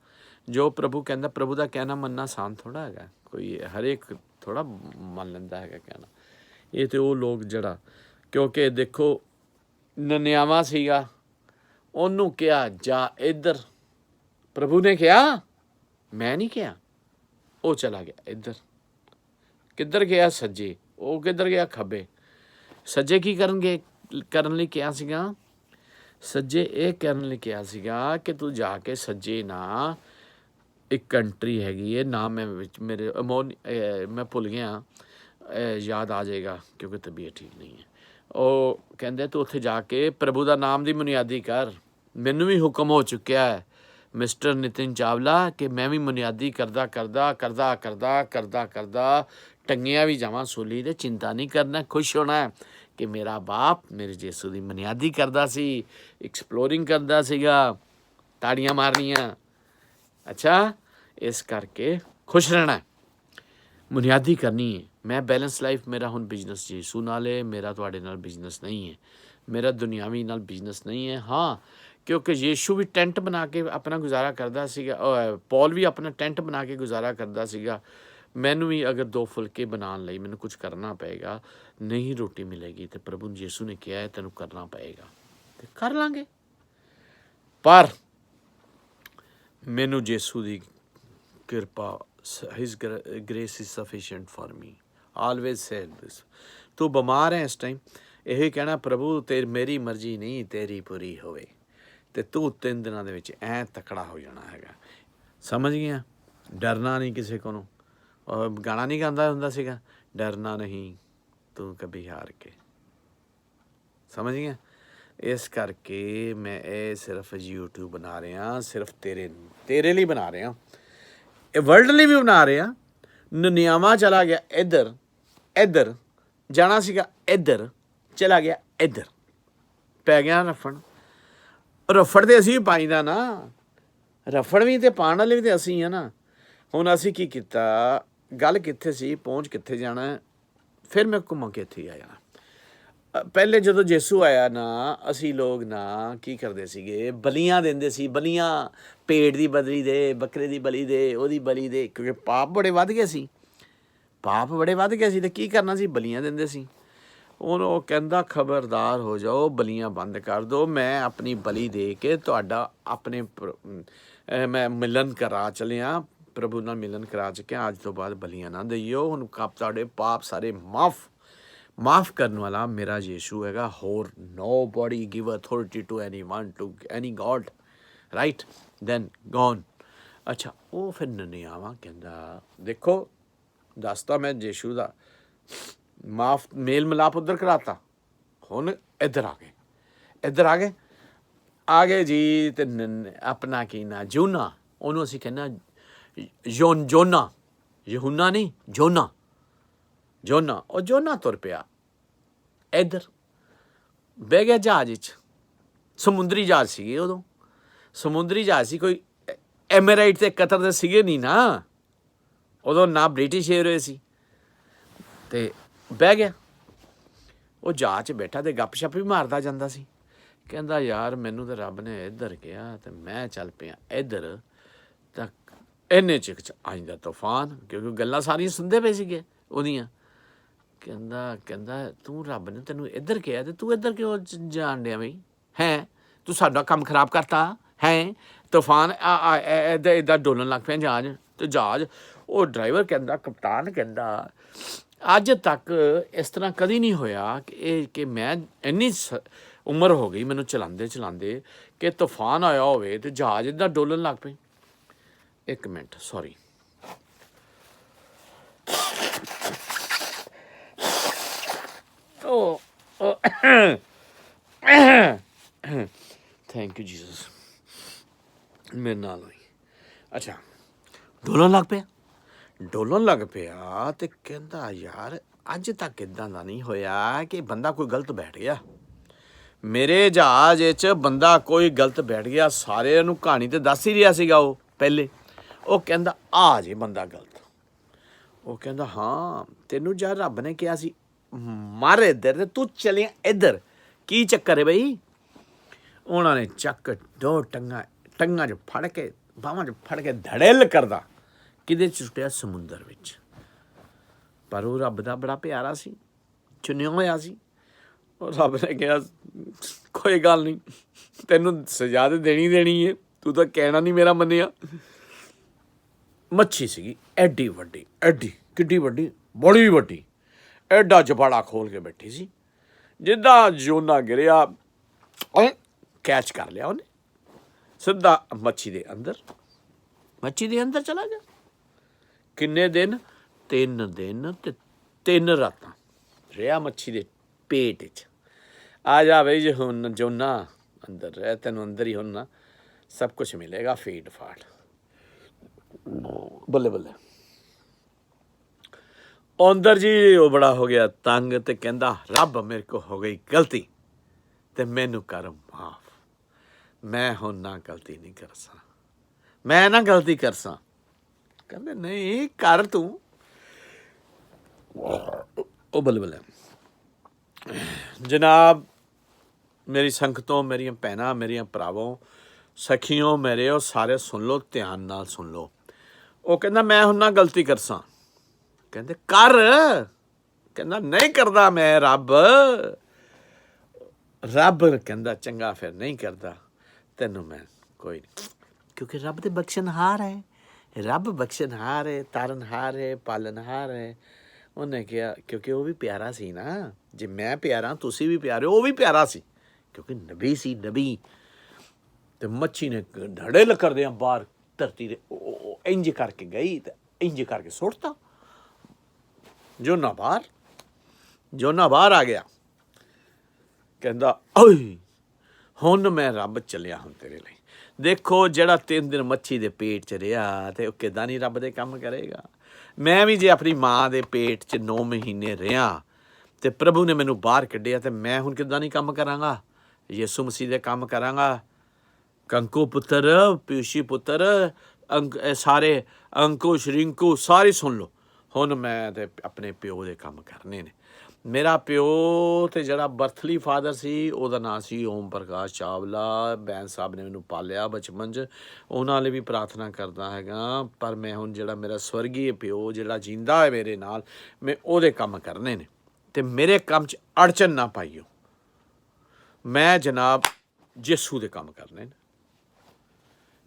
ਜੋ ਪ੍ਰਭੂ ਕਹਿੰਦਾ, ਪ੍ਰਭੂ ਦਾ ਕਹਿਣਾ ਮੰਨਣਾ ਆਸਾਨ ਥੋੜ੍ਹਾ ਹੈਗਾ, ਕੋਈ ਹਰੇਕ ਥੋੜ੍ਹਾ ਮੰਨ ਲੈਂਦਾ ਹੈਗਾ ਕਹਿਣਾ। ਇਹ ਤਾਂ ਉਹ ਲੋਕ ਜਿਹੜਾ, ਕਿਉਂਕਿ ਦੇਖੋ ਨਨਿਆਵਾਂ ਸੀਗਾ, ਉਹਨੂੰ ਕਿਹਾ ਜਾ ਇੱਧਰ, ਪ੍ਰਭੂ ਨੇ ਕਿਹਾ ਮੈਂ ਨਹੀਂ ਕਿਹਾ, ਉਹ ਚਲਾ ਗਿਆ ਇੱਧਰ। ਕਿੱਧਰ ਗਿਆ? ਸੱਜੇ। ਉਹ ਕਿੱਧਰ ਗਿਆ? ਖੱਬੇ। ਸੱਜੇ ਕੀ ਕਰਨ ਲਈ ਕਿਹਾ ਸੀਗਾ? ਸੱਜੇ ਇਹ ਕਰਨ ਲਈ ਕਿਹਾ ਸੀਗਾ ਕਿ ਤੂੰ ਜਾ ਕੇ ਸੱਜੇ ਨਾ, ਇੱਕ ਕੰਟਰੀ ਹੈਗੀ ਹੈ, ਨਾਮ ਮੈਂ ਵਿੱਚ ਮੇਰੇ ਮੈਂ ਭੁੱਲ ਗਿਆ, ਯਾਦ ਆ ਜਾਏਗਾ ਕਿਉਂਕਿ ਤਬੀਅਤ ਠੀਕ ਨਹੀਂ ਹੈ। ਉਹ ਕਹਿੰਦੇ ਤੂੰ ਉੱਥੇ ਜਾ ਕੇ ਪ੍ਰਭੂ ਦਾ ਨਾਮ ਦੀ ਬੁਨਿਆਦੀ ਕਰ। ਮੈਨੂੰ ਵੀ ਹੁਕਮ ਹੋ ਚੁੱਕਿਆ ਹੈ ਮਿਸਟਰ ਨਿਤਿਨ ਚਾਵਲਾ ਕਿ ਮੈਂ ਵੀ ਬੁਨਿਆਦੀ ਕਰਦਾ ਟੰਗਿਆ ਵੀ ਜਾਵਾਂ ਸੂਲੀ ਦੇ। ਚਿੰਤਾ ਨਹੀਂ ਕਰਨਾ, ਖੁਸ਼ ਹੋਣਾ ਕਿ ਮੇਰਾ ਬਾਪ ਮੇਰੇ ਯਿਸੂ ਦੀ ਬੁਨਿਆਦੀ ਕਰਦਾ ਸੀ, ਐਕਸਪਲੋਰਿੰਗ ਕਰਦਾ ਸੀਗਾ, ਤਾੜੀਆਂ ਮਾਰਨੀਆਂ। ਅੱਛਾ, ਇਸ ਕਰਕੇ ਖੁਸ਼ ਰਹਿਣਾ, ਬੁਨਿਆਦੀ ਕਰਨੀ ਹੈ। ਮੈਂ ਬੈਲੈਂਸ ਲਾਈਫ, ਮੇਰਾ ਹੁਣ ਬਿਜ਼ਨਸ ਯਿਸੂ ਨਾਲ ਹੈ, ਮੇਰਾ ਤੁਹਾਡੇ ਨਾਲ ਬਿਜ਼ਨਸ ਨਹੀਂ ਹੈ, ਮੇਰਾ ਦੁਨਿਆਵੀ ਨਾਲ ਬਿਜ਼ਨਸ ਨਹੀਂ ਹੈ। ਹਾਂ, ਕਿਉਂਕਿ ਯੀਸ਼ੂ ਵੀ ਟੈਂਟ ਬਣਾ ਕੇ ਆਪਣਾ ਗੁਜ਼ਾਰਾ ਕਰਦਾ ਸੀਗਾ, ਪੌਲ ਵੀ ਆਪਣਾ ਟੈਂਟ ਬਣਾ ਕੇ ਗੁਜ਼ਾਰਾ ਕਰਦਾ ਸੀਗਾ। ਮੈਨੂੰ ਵੀ ਅਗਰ 2 ਫੁਲਕੇ ਬਣਾਉਣ ਲਈ ਮੈਨੂੰ ਕੁਝ ਕਰਨਾ ਪਏਗਾ, ਨਹੀਂ ਰੋਟੀ ਮਿਲੇਗੀ, ਤੇ ਪ੍ਰਭੂ ਯੀਸ਼ੂ ਨੇ ਕਿਹਾ ਹੈ ਤੈਨੂੰ ਕਰਨਾ ਪਏਗਾ, ਤੇ ਕਰ ਲਾਂਗੇ। ਪਰ ਮੈਨੂੰ ਯੀਸ਼ੂ ਦੀ ਕਿਰਪਾ, his grace is sufficient for me, always said this. ਤੂੰ ਬਿਮਾਰ ਹੈ ਇਸ ਟਾਈਮ, ਇਹ ਕਹਿਣਾ ਪ੍ਰਭੂ ਤੇ ਮੇਰੀ ਮਰਜ਼ੀ ਨਹੀਂ ਤੇਰੀ ਪੂਰੀ ਹੋਵੇ, ਤੇ ਤੂੰ 3 ਦਿਨਾਂ ਦੇ ਵਿੱਚ ਐਂ ਤਕੜਾ ਹੋ ਜਾਣਾ ਹੈਗਾ। ਸਮਝ ਗਿਆ? ਡਰਨਾ ਨਹੀਂ ਕਿਸੇ ਕੋਲੋਂ। ਗਾਣਾ ਨਹੀਂ ਗਾਉਂਦਾ ਹੁੰਦਾ ਸੀਗਾ, ਡਰਨਾ ਨਹੀਂ ਤੂੰ ਕਭੀ ਹਾਰ ਕੇ। ਸਮਝ ਗਿਆ? ਇਸ ਕਰਕੇ ਮੈਂ ਇਹ ਸਿਰਫ YouTube ਬਣਾ ਰਿਹਾ, ਸਿਰਫ ਤੇਰੇ ਲਈ ਬਣਾ ਰਿਹਾ, ਇਹ ਵਰਲਡ ਲਈ ਵੀ ਬਣਾ ਰਿਹਾ। ਨਨਿਆਵਾਂ ਚਲਾ ਗਿਆ ਇੱਧਰ, ਇੱਧਰ ਜਾਣਾ ਸੀਗਾ, ਇੱਧਰ ਚਲਾ ਗਿਆ, ਇੱਧਰ ਪੈ ਗਿਆ ਰਫੜ। ਰਫੜ ਤੇ ਅਸੀਂ ਵੀ ਪਾਈਦਾ ਨਾ, ਰਫੜ ਵੀ ਤੇ ਪਾਉਣ ਵਾਲੇ ਵੀ ਤੇ ਅਸੀਂ ਆ ਨਾ। ਹੁਣ ਅਸੀਂ ਕੀ ਕੀਤਾ, ਗੱਲ ਕਿੱਥੇ ਸੀ, ਪਹੁੰਚ ਕਿੱਥੇ ਜਾਣਾ, ਫਿਰ ਮੈਂ ਘੁੰਮ ਕੇ ਇੱਥੇ ਆ ਜਾਣਾ। ਪਹਿਲੇ ਜਦੋਂ ਯਿਸੂ ਆਇਆ ਨਾ, ਅਸੀਂ ਲੋਕ ਨਾ ਕੀ ਕਰਦੇ ਸੀਗੇ, ਬਲੀਆਂ ਦਿੰਦੇ ਸੀ, ਬਲੀਆਂ ਭੇਡ ਦੀ ਬਲੀ ਦੇ, ਬੱਕਰੇ ਦੀ ਬਲੀ ਦੇ, ਉਹਦੀ ਬਲੀ ਦੇ, ਕਿਉਂਕਿ ਪਾਪ ਬੜੇ ਵੱਧ ਗਏ ਸੀ, ਪਾਪ ਬੜੇ ਵੱਧ ਗਏ ਸੀ, ਤੇ ਕੀ ਕਰਨਾ ਸੀ, ਬਲੀਆਂ ਦਿੰਦੇ ਸੀ। ਹੁਣ ਉਹ ਕਹਿੰਦਾ ਖਬਰਦਾਰ ਹੋ ਜਾਓ, ਬਲੀਆਂ ਬੰਦ ਕਰ ਦਿਓ, ਮੈਂ ਆਪਣੀ ਬਲੀ ਦੇ ਕੇ ਤੁਹਾਡਾ ਆਪਣੇ ਮੈਂ ਮਿਲਨ ਕਰਾ ਚਲਿਆ, ਪ੍ਰਭੂ ਨਾਲ ਮਿਲਨ ਕਰਾ ਚੁੱਕਿਆ, ਅੱਜ ਤੋਂ ਬਾਅਦ ਬਲੀਆਂ ਨਾ ਦਈਓ। ਹੁਣ ਤੁਹਾਡੇ ਪਾਪ ਸਾਰੇ ਮਾਫ ਕਰਨ ਵਾਲਾ ਮੇਰਾ ਯੀਸ਼ੂ ਹੈਗਾ, ਹੋਰ nobody give authority to anyone, to any God, right? then gone। ਅੱਛਾ, ਉਹ ਫਿਰ ਨਨਿਆਵਾਂ ਕਹਿੰਦਾ, ਦੇਖੋ ਦੱਸਤਾ ਮੈਂ ਯੀਸ਼ੂ ਦਾ ਮਾਫ ਮੇਲ ਮਿਲਾਪ ਉੱਧਰ ਕਰਾਤਾ, ਹੁਣ ਇੱਧਰ ਆ ਗਏ, ਆ ਗਏ ਜੀ। ਤੇ ਆਪਣਾ ਕੀ ਨਾ ਜੋਨਾ, ਉਹਨੂੰ ਅਸੀਂ ਕਹਿੰਦਾ ਜੋਨਾ, ਯਹੂਨਾ ਨਹੀਂ, ਜੋਨਾ। ਉਹ ਜੋਨਾ ਤੁਰ ਪਿਆ, ਇੱਧਰ ਬਹਿ ਗਿਆ ਜਹਾਜ਼ ਵਿੱਚ। ਸਮੁੰਦਰੀ ਜਹਾਜ਼ ਸੀਗੇ ਉਦੋਂ, ਸਮੁੰਦਰੀ ਜਹਾਜ਼ ਸੀ, ਕੋਈ ਐਮੀਰੇਟ ਤੇ ਕਤਰ ਦੇ ਸੀਗੇ ਨਹੀਂ ਨਾ ਉਦੋਂ, ਨਾ ਬ੍ਰਿਟਿਸ਼ ਏਅਰਵੇਜ਼ ਸੀ। ਤੇ ਬਹਿ ਗਿਆ ਉਹ ਜਹਾਜ਼ 'ਚ ਬੈਠਾ, ਤੇ ਗੱਪ ਸ਼ੱਪ ਵੀ ਮਾਰਦਾ ਜਾਂਦਾ ਸੀ। ਕਹਿੰਦਾ ਯਾਰ ਮੈਨੂੰ ਤਾਂ ਰੱਬ ਨੇ ਇੱਧਰ ਕਿਹਾ, ਤੇ ਮੈਂ ਚੱਲ ਪਿਆ ਇੱਧਰ। ਤਾਂ ਇੰਨੇ 'ਚ ਆ ਜਾਂਦਾ ਤੂਫਾਨ, ਕਿਉਂਕਿ ਗੱਲਾਂ ਸਾਰੀਆਂ ਸੁਣਦੇ ਪਏ ਸੀਗੇ ਉਹਦੀਆਂ। ਕਹਿੰਦਾ ਤੂੰ ਰੱਬ ਨੇ ਤੈਨੂੰ ਇੱਧਰ ਕਿਹਾ, ਤੇ ਤੂੰ ਇੱਧਰ ਕਿਉਂ ਜਾਣ ਡਿਆ ਬਈ, ਹੈਂ ਤੂੰ ਸਾਡਾ ਕੰਮ ਖਰਾਬ ਕਰਤਾ ਹੈ। ਤੂਫਾਨ ਇੱਦਾਂ ਡੋਲਣ ਲੱਗ ਪਿਆ ਜਹਾਜ਼, ਤੇ ਜਹਾਜ਼ ਉਹ ਡਰਾਈਵਰ ਕਹਿੰਦਾ, ਕਪਤਾਨ ਕਹਿੰਦਾ ਅੱਜ ਤੱਕ ਇਸ ਤਰ੍ਹਾਂ ਕਦੀ ਨਹੀਂ ਹੋਇਆ ਕਿ ਮੈਂ ਇੰਨੀ ਉਮਰ ਹੋ ਗਈ ਮੈਨੂੰ ਚਲਾਉਂਦੇ ਕਿ ਤੂਫਾਨ ਆਇਆ ਹੋਵੇ ਤੇ ਜਹਾਜ਼ ਇੱਦਾਂ ਡੋਲਣ ਲੱਗ ਪਏ। 1 minute, sorry. Thank you Jesus, ਮੇਰੇ ਨਾਲ ਹੋਈ। ਅੱਛਾ, ਡੋਲਣ ਲੱਗ ਪਿਆ ਤੇ ਕਹਿੰਦਾ ਯਾਰ ਅੱਜ ਤੱਕ ਇੱਦਾਂ ਦਾ ਨਹੀਂ ਹੋਇਆ ਕਿ ਬੰਦਾ ਕੋਈ ਗਲਤ ਬੈਠ ਗਿਆ ਮੇਰੇ ਜਹਾਜ਼ 'ਚ, ਬੰਦਾ ਕੋਈ ਗਲਤ ਬੈਠ ਗਿਆ। ਸਾਰਿਆਂ ਨੂੰ ਕਹਾਣੀ ਤੇ ਦੱਸ ਹੀ ਰਿਹਾ ਸੀਗਾ ਉਹ ਪਹਿਲੇ। ਉਹ ਕਹਿੰਦਾ ਆ ਜੇ ਬੰਦਾ ਗਲਤ। ਉਹ ਕਹਿੰਦਾ ਹਾਂ ਤੈਨੂੰ ਜਦ ਰੱਬ ਨੇ ਕਿਹਾ ਸੀ ਮਰ ਇੱਧਰ, ਤੇ ਤੂੰ ਚਲਿਆ ਇੱਧਰ, ਕੀ ਚੱਕਰ ਹੈ ਬਈ? ਉਹਨਾਂ ਨੇ ਚੱਕ 2 ਟੰਗਾਂ 'ਚ ਫੜ ਕੇ, ਬਾਹਾਂ 'ਚ ਫੜ ਕੇ ਧੜੇਲ ਕਰਦਾ ਕਿਹਦੇ 'ਚ ਸੁੱਟਿਆ? ਸਮੁੰਦਰ ਵਿੱਚ। ਪਰ ਉਹ ਰੱਬ ਦਾ ਬੜਾ ਪਿਆਰਾ ਸੀ, ਚੁਣਿਆ ਹੋਇਆ ਸੀ। ਉਹ ਰੱਬ ਨੇ ਕਿਹਾ ਕੋਈ ਗੱਲ ਨਹੀਂ, ਤੈਨੂੰ ਸਜ਼ਾ ਤਾਂ ਦੇਣੀ ਹੈ, ਤੂੰ ਤਾਂ ਕਹਿਣਾ ਨਹੀਂ ਮੇਰਾ ਮੰਨਿਆ। ਮੱਛੀ ਸੀਗੀ ਐਡੀ ਵੱਡੀ, ਕਿੱਡੀ ਵੱਡੀ, ਬੜੀ ਵੱਡੀ, ਐਡਾ ਜਬਾੜਾ ਖੋਲ ਕੇ ਬੈਠੀ ਸੀ। ਜਿੱਦਾਂ ਜੋਨਾ ਗਿਰਿਆ ਕੈਚ ਕਰ ਲਿਆ ਉਹਨੇ, ਸਿੱਧਾ ਮੱਛੀ ਦੇ ਅੰਦਰ ਚਲਾ ਗਿਆ। ਕਿੰਨੇ ਦਿਨ? 3 ਦਿਨ ਤੇ 3 ਰਾਤਾਂ ਰਿਹਾ ਮੱਛੀ ਦੇ ਪੇਟ 'ਚ। ਆ ਜਾ ਬਈ ਜੇ ਹੁਣ ਜੋਨਾ ਅੰਦਰ ਰਹਿ, ਤੈਨੂੰ ਅੰਦਰ ਹੀ ਹੁਣ ਨਾ ਸਭ ਕੁਛ ਮਿਲੇਗਾ, ਫੀਡ ਫਾਟ। ਬੱਲੇ ਅੰਦਰ ਜੀ ਉਹ ਬੜਾ ਹੋ ਗਿਆ ਤੰਗ, ਤੇ ਕਹਿੰਦਾ ਰੱਬ ਮੇਰੇ ਕੋ ਹੋ ਗਈ ਗਲਤੀ, ਤੇ ਮੈਨੂੰ ਕਰ ਮਾਫ, ਮੈਂ ਹੁਣ ਨਾ ਗਲਤੀ ਨਹੀਂ ਕਰਸਾਂ, ਮੈਂ ਨਾ ਗਲਤੀ ਕਰਸਾਂ। ਕਹਿੰਦੇ ਨਹੀਂ ਕਰ ਤੂੰ। ਉਹ ਬੱਲੇ ਜਨਾਬ ਮੇਰੀ ਸੰਗਤੋਂ, ਮੇਰੀਆਂ ਭੈਣਾਂ, ਮੇਰੀਆਂ ਭਰਾਵੋਂ, ਸਖੀਓ ਮੇਰਿਓ, ਸਾਰੇ ਸੁਣ ਲਓ, ਧਿਆਨ ਨਾਲ ਸੁਣ ਲਓ। ਉਹ ਕਹਿੰਦਾ ਮੈਂ ਹੁਣ ਨਾ ਗਲਤੀ ਕਰਸਾਂ। ਕਹਿੰਦੇ ਕਰ। ਕਹਿੰਦਾ ਨਹੀਂ ਕਰਦਾ ਮੈਂ ਰੱਬ। ਰੱਬ ਕਹਿੰਦਾ ਚੰਗਾ ਫਿਰ ਨਹੀਂ ਕਰਦਾ, ਤੈਨੂੰ ਮੈਂ ਕੋਈ ਨਹੀਂ, ਕਿਉਂਕਿ ਰੱਬ ਤੇ ਬਖਸ਼ਣਹਾਰ ਹੈ। ਰੱਬ ਬਖਸ਼ਣਹਾਰ ਹੈ, ਤਾਰਨਹਾਰ ਹੈ, ਪਾਲਣਹਾਰ ਹੈ। ਉਹਨੇ ਕਿਹਾ, ਕਿਉਂਕਿ ਉਹ ਵੀ ਪਿਆਰਾ ਸੀ ਨਾ, ਜੇ ਮੈਂ ਪਿਆਰਾ ਤੁਸੀਂ ਵੀ ਪਿਆਰੇ, ਉਹ ਵੀ ਪਿਆਰਾ ਸੀ ਕਿਉਂਕਿ ਨਬੀ ਸੀ, ਨਬੀ। ਤੇ ਮੱਛੀ ਨੇ ਧੜੇਲ ਕਰਦਿਆਂ ਬਾਹਰ ਧਰਤੀ ਦੇ ਇੰਜ ਕਰਕੇ ਗਈ ਤੇ ਇੰਜ ਕਰਕੇ ਸੁੱਟਤਾ। ਜੋਨਾ ਬਾਹਰ ਆ ਗਿਆ। ਕਹਿੰਦਾ ਓਏ ਹੁਣ ਮੈਂ ਰੱਬ ਚੱਲਿਆ ਹੁਣ ਤੇਰੇ ਲਈ। ਦੇਖੋ ਜਿਹੜਾ 3 ਦਿਨ ਮੱਛੀ ਦੇ ਪੇਟ 'ਚ ਰਿਹਾ ਤੇ ਉਹ ਕਿੱਦਾਂ ਨਹੀਂ ਰੱਬ ਦੇ ਕੰਮ ਕਰੇਗਾ। ਮੈਂ ਵੀ ਜੇ ਆਪਣੀ ਮਾਂ ਦੇ ਪੇਟ 'ਚ 9 ਮਹੀਨੇ ਰਿਹਾ ਤੇ ਪ੍ਰਭੂ ਨੇ ਮੈਨੂੰ ਬਾਹਰ ਕੱਢਿਆ ਤੇ ਮੈਂ ਹੁਣ ਕਿੱਦਾਂ ਨਹੀਂ ਕੰਮ ਕਰਾਂਗਾ। ਯਿਸੂ ਮਸੀਹ ਦੇ ਕੰਮ ਕਰਾਂਗਾ। ਕੰਕੂ ਪੁੱਤਰ, ਪਿਊਸ਼ੀ ਪੁੱਤਰ, ਸਾਰੇ ਅੰਕੁਸ਼ ਰਿੰਕੂ ਸਾਰੇ ਸੁਣ ਲਓ। ਹੁਣ ਮੈਂ ਤੇ ਆਪਣੇ ਪਿਓ ਦੇ ਕੰਮ ਕਰਨੇ ਨੇ। ਮੇਰਾ ਪਿਓ ਤੇ ਜਿਹੜਾ ਬਰਥਲੀ ਫਾਦਰ ਸੀ ਉਹਦਾ ਨਾਂ ਸੀ ਓਮ ਪ੍ਰਕਾਸ਼ ਚਾਵਲਾ। ਬੈਂਸ ਸਾਹਿਬ ਨੇ ਮੈਨੂੰ ਪਾਲਿਆ ਬਚਪਨ 'ਚ, ਉਹਨਾਂ ਲਈ ਵੀ ਪ੍ਰਾਰਥਨਾ ਕਰਦਾ ਹੈਗਾ। ਪਰ ਮੈਂ ਹੁਣ ਜਿਹੜਾ ਮੇਰਾ ਸਵਰਗੀ ਪਿਓ ਜਿਹੜਾ ਜਿੰਦਾ ਹੈ ਮੇਰੇ ਨਾਲ, ਮੈਂ ਉਹਦੇ ਕੰਮ ਕਰਨੇ ਨੇ ਤੇ ਮੇਰੇ ਕੰਮ 'ਚ ਅੜਚਨ ਨਾ ਪਾਈਓ। ਮੈਂ ਜਨਾਬ ਯਿਸੂ ਦੇ ਕੰਮ ਕਰਨੇ ਨੇ,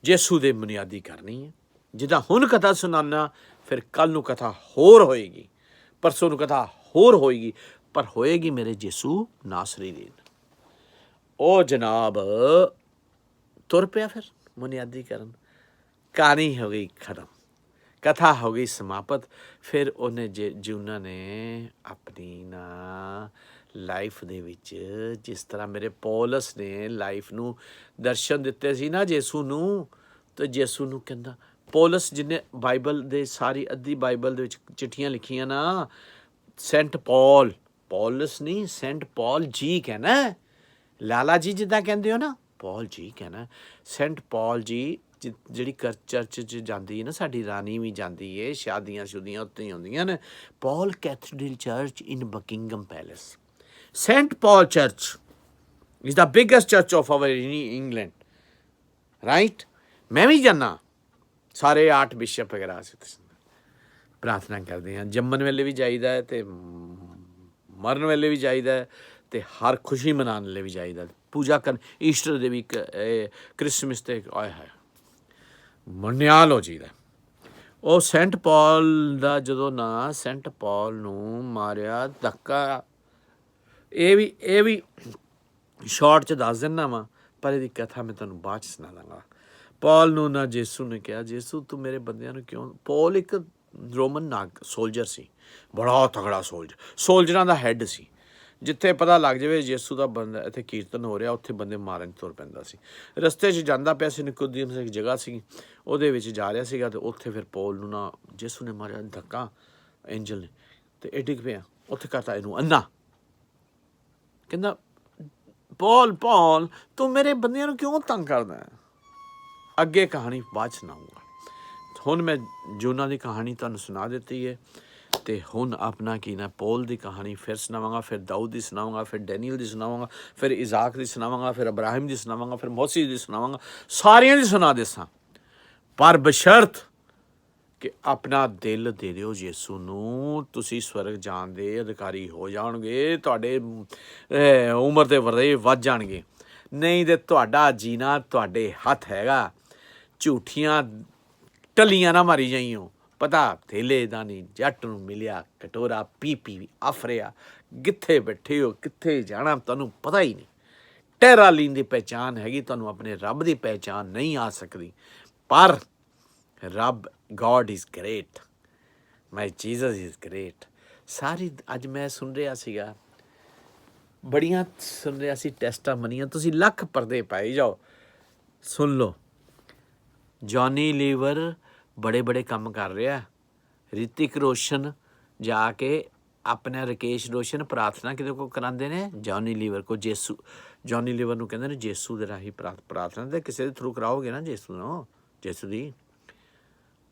ਯਿਸੂ ਦੇ ਬੁਨਿਆਦੀ ਕਰਨੀ ਹੈ। ਜਿੱਦਾਂ ਹੁਣ ਕਥਾ ਸੁਣਾਉਣਾ, ਫਿਰ ਕੱਲ੍ਹ ਨੂੰ ਕਥਾ ਹੋਰ ਹੋਏਗੀ, ਪਰਸੋਂ ਨੂੰ ਕਥਾ ਹੋਰ ਹੋਏਗੀ, ਪਰ ਹੋਏਗੀ ਮੇਰੇ ਯਿਸੂ ਨਾਸਰੀ ਦੀ। ਉਹ ਜਨਾਬ ਤੁਰ ਪਿਆ ਫਿਰ ਬੁਨਿਆਦੀ ਕਰਨ। ਕਹਾਣੀ ਹੋ ਗਈ ਖਤਮ, ਕਥਾ ਹੋ ਗਈ ਸਮਾਪਤ। ਫਿਰ ਉਹਨੇ ਜਿਉਨਾ ਨੇ ਆਪਣੀ ਨਾ ਲਾਈਫ ਦੇ ਵਿੱਚ, ਜਿਸ ਤਰ੍ਹਾਂ ਮੇਰੇ ਪੌਲਸ ਨੇ ਲਾਈਫ ਨੂੰ ਦਰਸ਼ਨ ਦਿੱਤੇ ਸੀ ਨਾ ਯਿਸੂ ਨੂੰ, ਤਾਂ ਯਿਸੂ ਨੂੰ ਕਹਿੰਦਾ, ਪੌਲਸ ਜਿਹਨੇ ਬਾਈਬਲ ਦੇ ਸਾਰੀ ਅੱਧੀ ਬਾਈਬਲ ਦੇ ਵਿੱਚ ਚਿੱਠੀਆਂ ਲਿਖੀਆਂ ਨਾ, ਸੈਂਟ ਪੌਲ, ਪੌਲਸ ਨਹੀਂ ਸੈਂਟ ਪੌਲ ਜੀ ਕਹਿਣਾ। ਲਾਲਾ ਜੀ ਜਿੱਦਾਂ ਕਹਿੰਦੇ ਹੋ ਨਾ, ਪੌਲ ਜੀ ਕਹਿਣਾ। ਸੈਂਟ ਪੌਲ ਜੀ ਜਿਹੜੀ ਚਰਚ 'ਚ ਜਾਂਦੀ ਹੈ ਨਾ, ਸਾਡੀ ਰਾਣੀ ਵੀ ਜਾਂਦੀ ਹੈ, ਸ਼ਾਦੀਆਂ ਸ਼ੁਦੀਆਂ ਉੱਤੇ ਹੀ ਹੁੰਦੀਆਂ ਨੇ। Paul cathedral church in Buckingham palace, saint Paul church is the biggest church of our England, right? ਮੈਂ ਵੀ ਜਾਨਾ, ਸਾਰੇ ਆਰਟ ਬਿਸ਼ਪ ਵਗੈਰਾ ਪ੍ਰਾਰਥਨਾ ਕਰਦੇ ਹਾਂ। ਜੰਮਣ ਵੇਲੇ ਵੀ ਜਾਈਦਾ ਹੈ ਤੇ ਮਰਨ ਵੇਲੇ ਵੀ ਜਾਈਦਾ ਹੈ ਤੇ ਹਰ ਖੁਸ਼ੀ ਮਨਾਉਣ ਵੇਲੇ ਵੀ ਜਾਈਦਾ, ਪੂਜਾ ਕਰਨ, ਈਸਟਰ ਦੇ ਵੀ, ਕ੍ਰਿਸਮਸ 'ਤੇ ਆਏ ਹੈ ਮੰਨਿਆਲ ਹੋ ਜਾਈਦਾ। ਉਹ ਸੈਂਟ ਪੌਲ ਦਾ ਜਦੋਂ ਨਾ ਸੈਂਟ ਪੌਲ ਨੂੰ ਮਾਰਿਆ ਧੱਕਾ, ਇਹ ਵੀ ਸ਼ਾਰਟ 'ਚ ਦੱਸ ਦਿੰਦਾ ਵਾਂ, ਪਰ ਇਹਦੀ ਕਥਾ ਮੈਂ ਤੁਹਾਨੂੰ ਬਾਅਦ 'ਚ ਸੁਣਾ ਦਾਂਗਾ। ਪੌਲ ਨੂੰ ਨਾ ਯਿਸੂ ਨੇ ਕਿਹਾ, ਯਿਸੂ ਤੂੰ ਮੇਰੇ ਬੰਦਿਆਂ ਨੂੰ ਕਿਉਂ। ਪੌਲ ਇੱਕ ਰੋਮਨ ਸੋਲਜਰ ਸੀ, ਬੜਾ ਤਗੜਾ ਸੋਲਜਰਾਂ ਦਾ ਹੈੱਡ ਸੀ। ਜਿੱਥੇ ਪਤਾ ਲੱਗ ਜਾਵੇ ਯਿਸੂ ਦਾ ਬੰਦਾ ਇੱਥੇ ਕੀਰਤਨ ਹੋ ਰਿਹਾ, ਉੱਥੇ ਬੰਦੇ ਮਾਰਨ ਤੁਰ ਪੈਂਦਾ ਸੀ। ਰਸਤੇ 'ਚ ਜਾਂਦਾ ਪਿਆ ਸੀ, ਨਿਕੋਦੀਮਸ ਇੱਕ ਜਗ੍ਹਾ ਸੀ, ਉਹਦੇ ਵਿੱਚ ਜਾ ਰਿਹਾ ਸੀਗਾ ਤੇ ਉੱਥੇ ਫਿਰ ਪੌਲ ਨੂੰ ਨਾ ਯਿਸੂ ਨੇ ਮਾਰਿਆ ਧੱਕਾ, ਐਂਜਲ ਨੇ, ਤੇ ਇਹ ਡਿੱਗ ਪਿਆ। ਉੱਥੇ ਕਰਤਾ ਇਹਨੂੰ ਅੰਨਾ। ਕਹਿੰਦਾ ਪੌਲ ਤੂੰ ਮੇਰੇ ਬੰਦਿਆਂ ਨੂੰ ਕਿਉਂ ਤੰਗ ਕਰਦਾ ਹੈ। ਅੱਗੇ ਕਹਾਣੀ ਬਾਅਦ ਸੁਣਾਊਂਗਾ। ਹੁਣ ਮੈਂ ਜੋਨਾ ਦੀ ਕਹਾਣੀ ਤੁਹਾਨੂੰ ਸੁਣਾ ਦਿੱਤੀ ਹੈ ਤੇ ਹੁਣ ਆਪਣਾ ਕੀ ਨਾ ਪੌਲ ਦੀ ਕਹਾਣੀ ਫਿਰ ਸੁਣਾਵਾਂਗਾ, ਫਿਰ ਦਾਊਦ ਦੀ ਸੁਣਾਵਾਂਗਾ, ਫਿਰ ਡੈਨੀਅਲ ਦੀ ਸੁਣਾਵਾਂਗਾ, ਫਿਰ ਇਜ਼ਾਕ ਦੀ ਸੁਣਾਵਾਂਗਾ, ਫਿਰ ਅਬਰਾਹਿਮ ਦੀ ਸੁਣਾਵਾਂਗਾ, ਫਿਰ ਮੋਸੀ ਦੀ ਸੁਣਾਵਾਂਗਾ, ਸਾਰਿਆਂ ਦੀ ਸੁਣਾ ਦੇਸਾਂ, ਪਰ ਬਸ਼ਰਤ ਕਿ ਆਪਣਾ ਦਿਲ ਦੇ ਦਿਓ ਯਿਸੂ ਨੂੰ। ਤੁਸੀਂ ਸਵਰਗ ਜਾਣ ਦੇ ਅਧਿਕਾਰੀ ਹੋ ਜਾਣਗੇ, ਤੁਹਾਡੇ ਉਮਰ ਦੇ ਵਰ੍ਹੇ ਵੱਧ ਜਾਣਗੇ। ਨਹੀਂ ਤੇ ਤੁਹਾਡਾ ਜੀਣਾ ਤੁਹਾਡੇ ਹੱਥ ਹੈਗਾ। ਝੂਠੀਆਂ ਟੱਲੀਆਂ ਨਾ ਮਾਰੀ ਜਾਈਓ। ਪਤਾ ਥੇਲੇ ਦਾ ਨਹੀਂ ਜੱਟ ਨੂੰ ਮਿਲਿਆ ਕਟੋਰਾ ਪੀ ਵੀ ਆਫਰਿਆ। ਕਿੱਥੇ ਬੈਠੇ ਹੋ, ਕਿੱਥੇ ਜਾਣਾ ਤੁਹਾਨੂੰ ਪਤਾ ਹੀ ਨਹੀਂ। ਟੈਰਾਲੀਨ ਦੀ ਪਹਿਚਾਣ ਹੈਗੀ, ਤੁਹਾਨੂੰ ਆਪਣੇ ਰੱਬ ਦੀ ਪਹਿਚਾਣ ਨਹੀਂ ਆ ਸਕਦੀ। ਪਰ ਰੱਬ God is great, my Jesus is great। ਸਾਰੀ ਅੱਜ ਮੈਂ ਸੁਣ ਰਿਹਾ ਸੀਗਾ, ਬੜੀਆਂ ਸੁਣ ਰਿਹਾ ਸੀ ਟੈਸਟਾਂ ਮਨੀਆਂ। ਤੁਸੀਂ ਲੱਖ ਪਰਦੇ ਪਾਈ ਜਾਓ, ਸੁਣ ਲਓ। ਜੌਨੀ ਲੀਵਰ ਬੜੇ ਕੰਮ ਕਰ ਰਿਹਾ। ਰਿਤਿਕ ਰੋਸ਼ਨ ਜਾ ਕੇ ਆਪਣਾ ਰਕੇਸ਼ ਰੋਸ਼ਨ ਪ੍ਰਾਰਥਨਾ ਕਿਹਦੇ ਕੋਲ ਕਰਾਉਂਦੇ ਨੇ, ਜੌਨੀ ਲੀਵਰ ਕੋਲ। ਜੌਨੀ ਲੀਵਰ ਨੂੰ ਕਹਿੰਦੇ ਨੇ ਯਿਸੂ ਦੇ ਰਾਹੀਂ ਪ੍ਰਾਰਥਨਾ ਤੇ ਕਿਸੇ ਦੇ ਥਰੂ ਕਰਾਓਗੇ ਨਾ ਯਿਸੂ ਦੀ।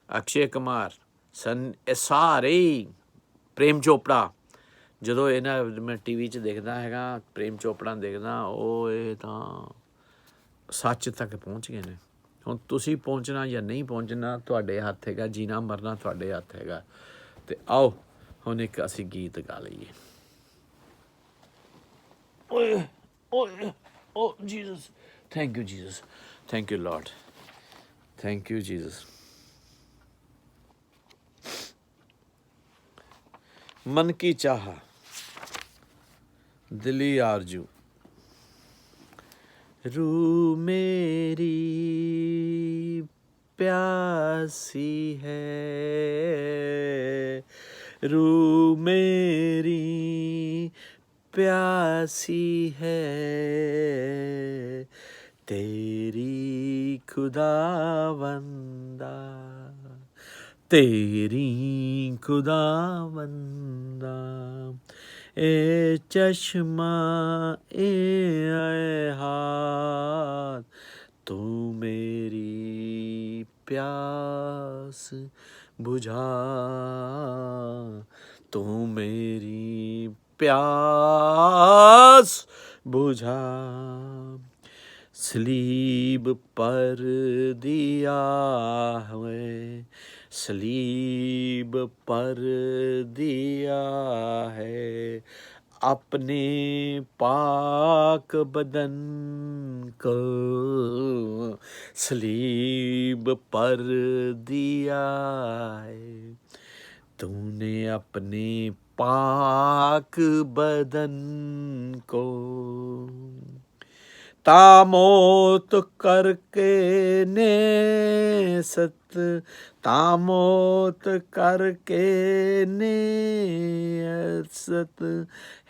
ਅਕਸ਼ੇ ਕੁਮਾਰ ਇਹ ਸਾਰੇ ਪ੍ਰੇਮ ਚੋਪੜਾ, ਜਦੋਂ ਇਹਨਾਂ ਮੈਂ TV 'ਚ ਦੇਖਦਾ ਹੈਗਾ, ਪ੍ਰੇਮ ਚੋਪੜਾ ਦੇਖਦਾ, ਉਹ ਇਹ ਤਾਂ ਸੱਚ ਤੱਕ ਪਹੁੰਚ ਗਏ ਨੇ। ਹੁਣ ਤੁਸੀਂ ਪਹੁੰਚਣਾ ਜਾਂ ਨਹੀਂ ਪਹੁੰਚਣਾ ਤੁਹਾਡੇ ਹੱਥ ਹੈਗਾ, ਜੀਣਾ ਮਰਨਾ ਤੁਹਾਡੇ ਹੱਥ ਹੈਗਾ। ਅਤੇ ਆਓ ਹੁਣ ਇੱਕ ਅਸੀਂ ਗੀਤ ਗਾ ਲਈਏ। ਓਏ ਓਏ ਓ Jesus, thank you Jesus, thank you Lord, thank you Jesus. मन की चाह, दिली आरजू, रू मेरी प्यासी है, रू मेरी प्यासी है, तेरी खुदावंदा, तेरी खुदावंदा, ए चश्मा ए हाथ, तू मेरी प्यास बुझा, तू मेरी प्यास बुझा। सलीब पर दिया है, सलीब पर दिया है, अपने पाक बदन को सलीब पर दिया है, तूने अपने पाक बदन को तामोत करके नेसत, तामोत करके नेसत,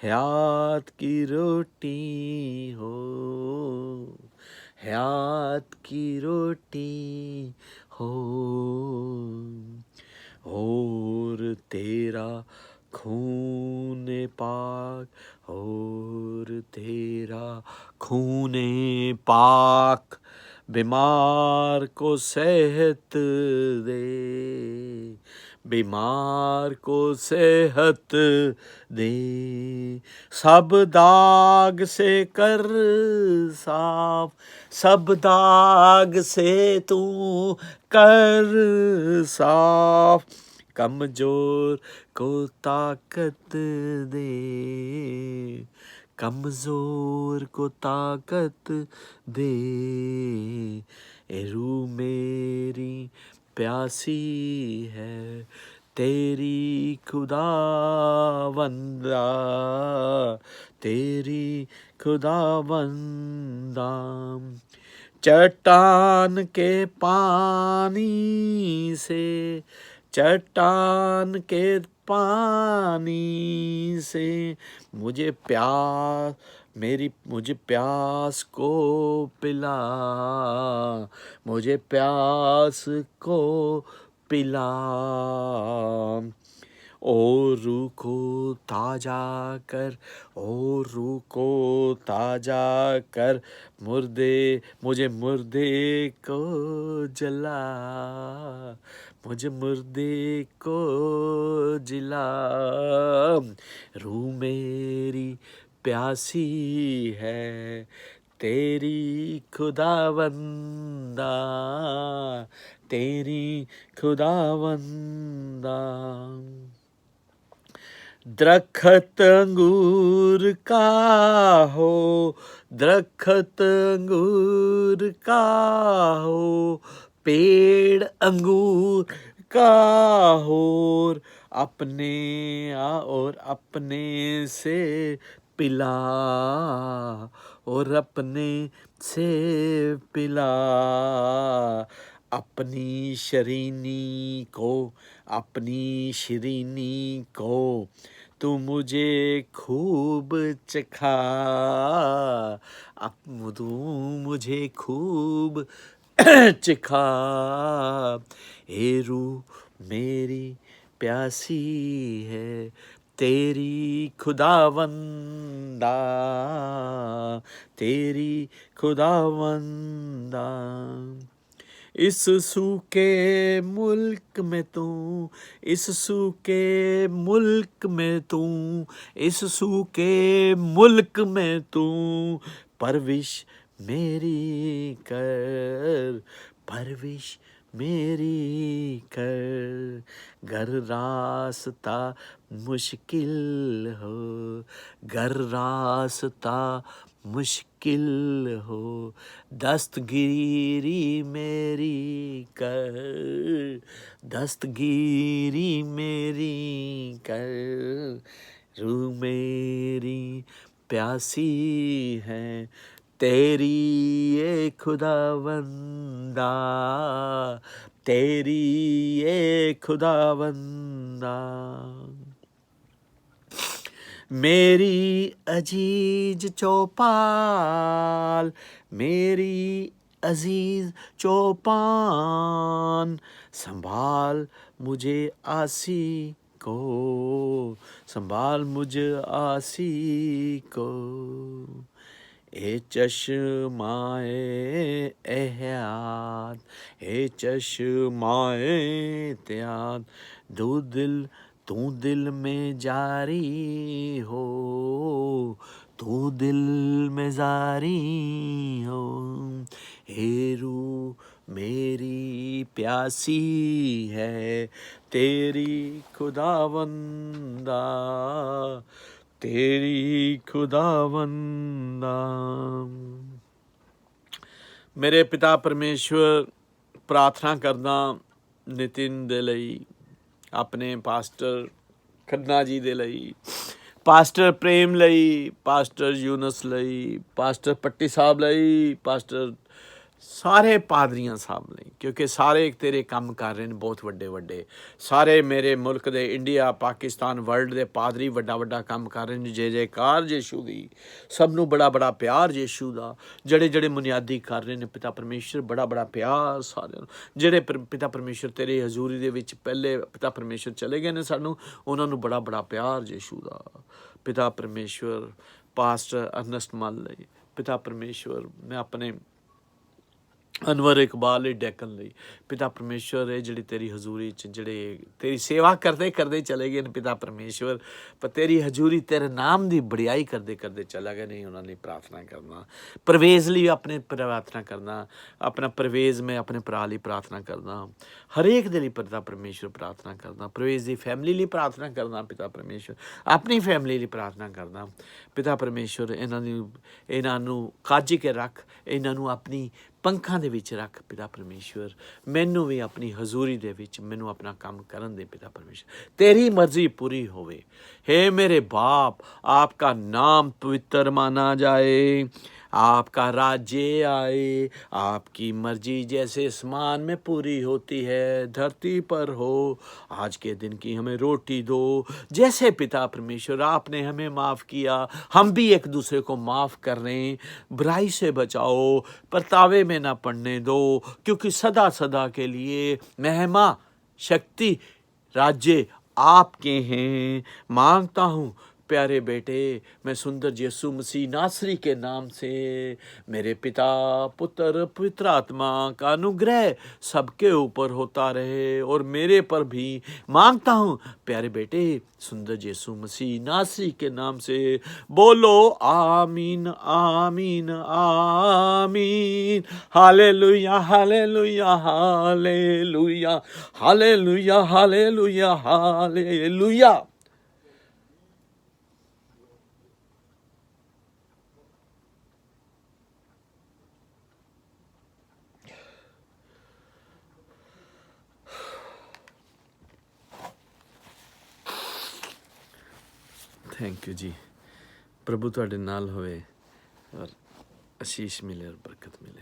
हयात की रोटी हो, हयात की रोटी हो, और तेरा खून पाक, और तेरा खून पाक बीमार को सेहत दे, बीमार को सेहत दे, सब दाग से कर साफ, सब दाग से तू कर साफ, कमजोर को ताकत दे, कमजोर को ताकत दे, ए रूह मेरी प्यासी है, तेरी खुदावंदा, तेरी खुदावंदा, चट्टान के पानी से, चट्टान के पानी से मुझे प्यास, मेरी मुझे प्यास को पिला, मुझे प्यास को पिला, और रूह को ताजा कर, और रूह को ताजा कर, मुर्दे मुझे मुर्दे को जला, मुझे मुर्दे को जिला, रूह मेरी प्यासी है, तेरी खुदावंदा, तेरी खुदावंदा। दरख्त अंगूर का हो, दरख्त अंगूर का हो, पेड़ अंगूर का हो, अपने और अपने से पिला, और अपने से पिला, अपनी शरीनी को, अपनी शरीनी को तू मुझे खूब चखा, अब तू मुझे खूब चखा, ए रूह मेरी प्यासी है, तेरी खुदावंदा, तेरी खुदावंदा, इस सूखे मुल्क में तू, इस सूखे मुल्क में तू, इस सूखे मुल्क में तू परविश मेरी कर, परविश मेरी कर। घर रास्ता मुश्किल हो, घर रास्ता मुश्किल हो, दस्तगीरी मेरी कर, दस्तगीरी मेरी कर। रूह मेरी प्यासी है तेरी ये खुदावंदा, तेरी ये खुदावंदा। मेरी अजीज चौपाल, मेरी अजीज चौपान, संभाल मुझे आसी को, संभाल मुझे आसी को। ए चश्माए एहयात, ए चश्माए एहतियात, तू दिल में जारी हो, तू दिल में जारी हो। हे रूह मेरी प्यासी है तेरी खुदावंदा, तेरी खुदावंदा। मेरे पिता परमेश्वर, प्रार्थना करदा नितिन दे लई, अपने पास्टर खन्ना जी दे लई, पास्टर प्रेम लई, पास्टर यूनस लई, पास्टर पट्टी साहब लई, पास्टर सारे पादरियां साहब लई, क्योंकि सारे तेरे काम कर रहे हैं बहुत वड्डे वड्डे। सारे मेरे मुल्क दे इंडिया पाकिस्तान वर्ल्ड दे पादरी वड्डा वड्डा काम कर रहे हैं। जय जयकार यीशु दी, सब नूं बड़ा बड़ा प्यार यीशु दा। जड़े जड़े बुनियादी कर रहे हैं पिता परमेश्वर, बड़ा बड़ा प्यार सारे ਜਿਹੜੇ पिता परमेश्वर तेरे हजूरी दे विच पहले पिता परमेश्वर चले गए ने सानू, उन्हां नूं बड़ा बड़ा प्यार यीशु दा। पिता परमेश्वर पास्टर अर्नस्ट मल लई, पिता परमेश्वर मैं अपने अनवर इकबाल डैकन लई, पिता परमेश्वर है जिहड़ी तेरी हजूरी च जिहड़े तेरी सेवा करते करते चले गए पिता परमेश्वर, पर तेरी हजूरी तेरे नाम की बड़ियाई करते करते चला गए नहीं। उन्होंने प्रार्थना करना, परवेज़ लिए अपने प्रार्थना करना, अपना परवेज़ में अपने भरा लिए प्रार्थना करना, हरेक दे लिए पिता परमेश्वर प्रार्थना करना, परवेज़ की फैमिली लिए प्रार्थना करना, पिता परमेश्वर अपनी फैमिली लिए प्रार्थना करना। पिता परमेश्वर इन्हां नूं काज के रख, इन्हां नूं अपनी पंखां दे विच रख पिता परमेश्वर। मैनू भी अपनी हजूरी दे विच मैनू अपना काम करन दे पिता परमेश्वर, तेरी मर्जी पूरी होवे। हे मेरे बाप, आपका नाम पवित्र माना जाए, आपका राज्य आए, आपकी मर्जी जैसे आसमान में पूरी होती है धरती पर हो। आज के दिन की हमें रोटी दो, जैसे पिता परमेश्वर आपने हमें माफ़ किया, हम भी एक दूसरे को माफ़ कर रहे हैं। बुराई से बचाओ, परतावे में ना पड़ने दो, क्योंकि सदा सदा के लिए महिमा शक्ति राज्य आपके हैं। मांगता हूँ प्यारे बेटे, मैं सुंदर यीशु मसीह नासरी के नाम से, मेरे पिता पुत्र पवित्र आत्मा का अनुग्रह सबके ऊपर होता रहे और मेरे पर भी। मांगता हूँ प्यारे बेटे सुंदर यीशु मसीह नासरी के नाम से। बोलो आमीन आमीन आमीन। हालेलुया हालेलुया हालेलुया हालेलुया हालेलुया हालेलुया। थैंक यू जी। प्रभु तुहाडे नाल होवे और आशीष मिले और बरकत मिले।